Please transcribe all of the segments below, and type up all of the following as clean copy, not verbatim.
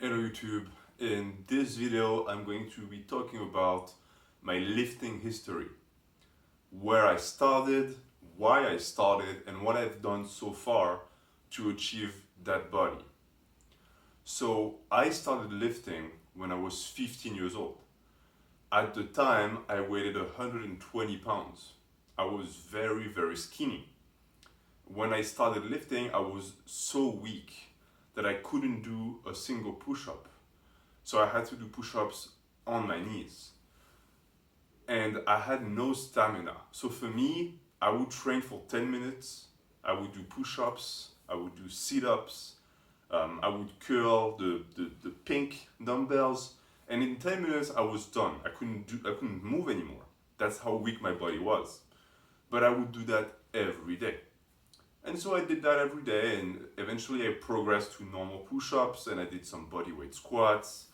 Hello YouTube. In this video I'm going to be talking about my lifting history, where I started, why I started, and what I've done so far to achieve that body. So I started lifting when I was 15 years old. At the time I weighed 120 pounds. I was very skinny. When I started lifting I was so weak that I couldn't do a single push-up. So I had to do push-ups on my knees. And I had no stamina. So for me, I would train for 10 minutes. I would do push-ups. I would do sit-ups. I would curl the pink dumbbells. And in 10 minutes, I was done. I couldn't move anymore. That's how weak my body was. But I would do that every day. And so I did that every day, and eventually I progressed to normal push-ups, and I did some bodyweight squats.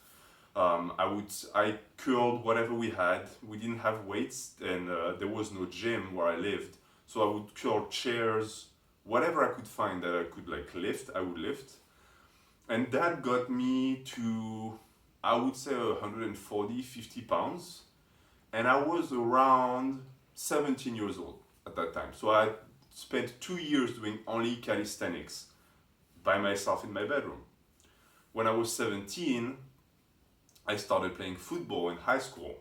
I curled whatever we had. We didn't have weights, and there was no gym where I lived, so I would curl chairs, whatever I could find that I could lift, I would lift. And that got me to, I would say, 140, 50 pounds, and I was around 17 years old at that time. So I spent 2 years doing only calisthenics by myself in my bedroom. When I was 17, I started playing football in high school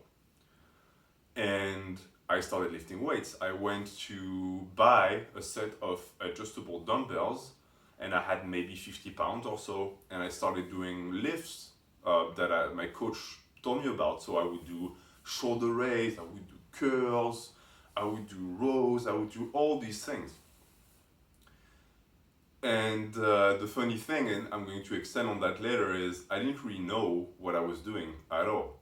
and I started lifting weights. I went to buy a set of adjustable dumbbells and I had maybe 50 pounds or so, and I started doing lifts that my coach told me about. So I would do shoulder raise, I would do curls, I would do rows, I would do all these things. And the funny thing, and I'm going to extend on that later, is I didn't really know what I was doing at all.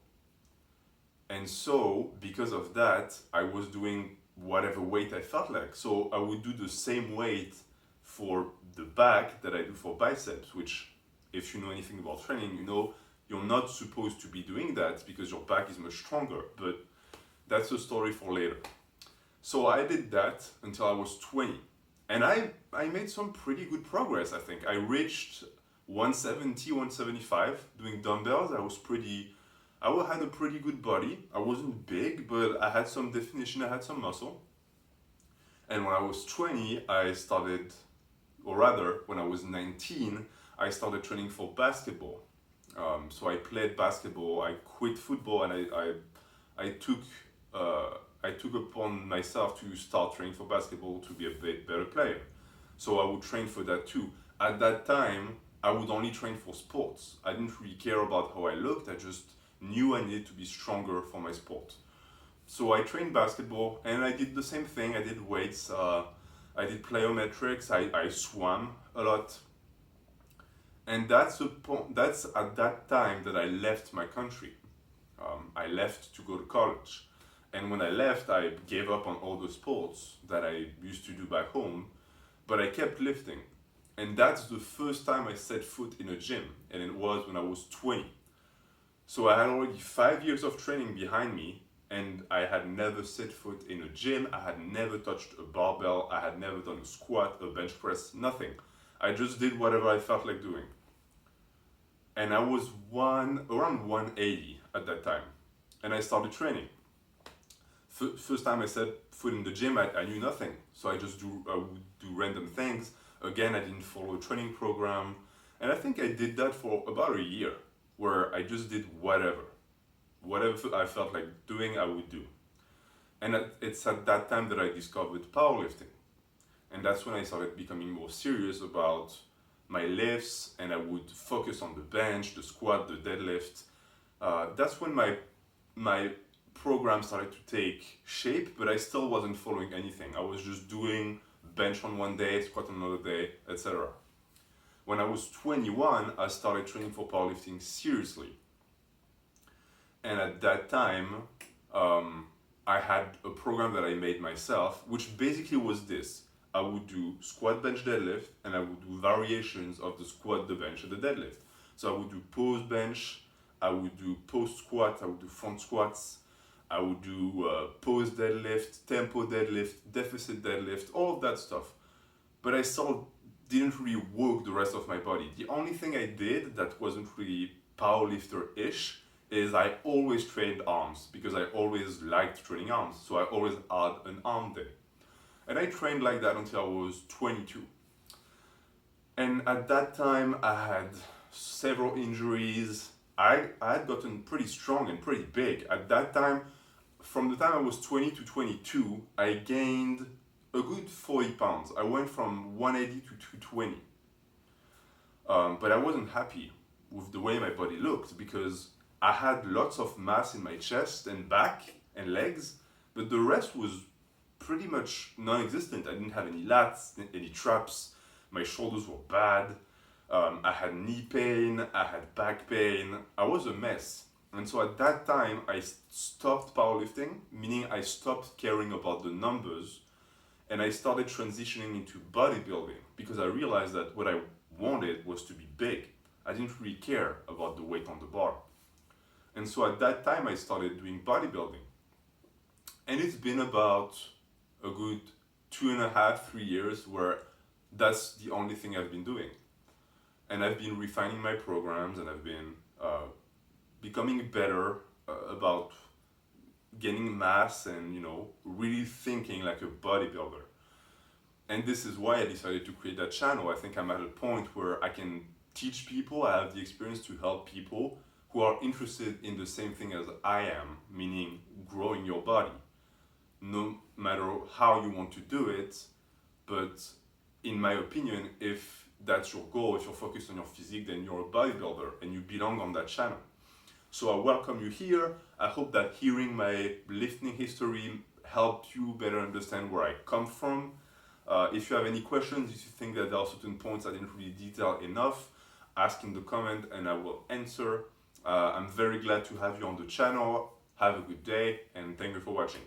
And so, because of that, I was doing whatever weight I felt like. So I would do the same weight for the back that I do for biceps, which, if you know anything about training, you know you're not supposed to be doing that because your back is much stronger, but that's a story for later. So I did that until I was 20. And I made some pretty good progress, I think. I reached 170, 175 doing dumbbells. I had a pretty good body. I wasn't big, but I had some definition, I had some muscle. And when I was 20, when I was 19, I started training for basketball. So I played basketball, I quit football, and I took upon myself to start training for basketball to be a bit better player. So I would train for that too. At that time, I would only train for sports. I didn't really care about how I looked. I just knew I needed to be stronger for my sport. So I trained basketball and I did the same thing. I did weights, I did plyometrics, I swam a lot. And that's at that time that I left my country. I left to go to college. And when I left, I gave up on all the sports that I used to do back home, but I kept lifting. And that's the first time I set foot in a gym, and it was when I was 20. So I had already 5 years of training behind me, and I had never set foot in a gym. I had never touched a barbell. I had never done a squat, a bench press, nothing. I just did whatever I felt like doing. And I was around 180 at that time, and I started training. First time I set foot in the gym, I knew nothing. So I would do random things. Again, I didn't follow a training program. And I think I did that for about a year, where I just did whatever. Whatever I felt like doing, I would do. And it's at that time that I discovered powerlifting. And that's when I started becoming more serious about my lifts, and I would focus on the bench, the squat, the deadlift. That's when my program started to take shape, but I still wasn't following anything. I was just doing bench on one day, squat on another day, etc. When I was 21, I started training for powerlifting seriously. And at that time, I had a program that I made myself, which basically was this. I would do squat, bench, deadlift, and I would do variations of the squat, the bench, and the deadlift. So I would do post bench, I would do post squat, I would do front squats, I would do post deadlift, tempo deadlift, deficit deadlift, all of that stuff. But I still didn't really work the rest of my body. The only thing I did that wasn't really powerlifter-ish is I always trained arms because I always liked training arms. So I always had an arm day. And I trained like that until I was 22. And at that time, I had several injuries. I had gotten pretty strong and pretty big. At that time, from the time I was 20 to 22, I gained a good 40 pounds. I went from 180 to 220. But I wasn't happy with the way my body looked because I had lots of mass in my chest and back and legs, but the rest was pretty much non-existent. I didn't have any lats, any traps. My shoulders were bad. I had knee pain. I had back pain. I was a mess. And so at that time, I stopped powerlifting, meaning I stopped caring about the numbers, and I started transitioning into bodybuilding because I realized that what I wanted was to be big. I didn't really care about the weight on the bar. And so at that time, I started doing bodybuilding. And it's been about a good 2.5, 3 years where that's the only thing I've been doing. And I've been refining my programs, and I've been becoming better about gaining mass and, really thinking like a bodybuilder. And this is why I decided to create that channel. I think I'm at a point where I can teach people. I have the experience to help people who are interested in the same thing as I am, meaning growing your body. No matter how you want to do it, but in my opinion, if that's your goal, if you're focused on your physique, then you're a bodybuilder and you belong on that channel. So I welcome you here. I hope that hearing my lifting history helped you better understand where I come from. If you have any questions, if you think that there are certain points I didn't really detail enough, ask in the comment and I will answer. I'm very glad to have you on the channel. Have a good day and thank you for watching.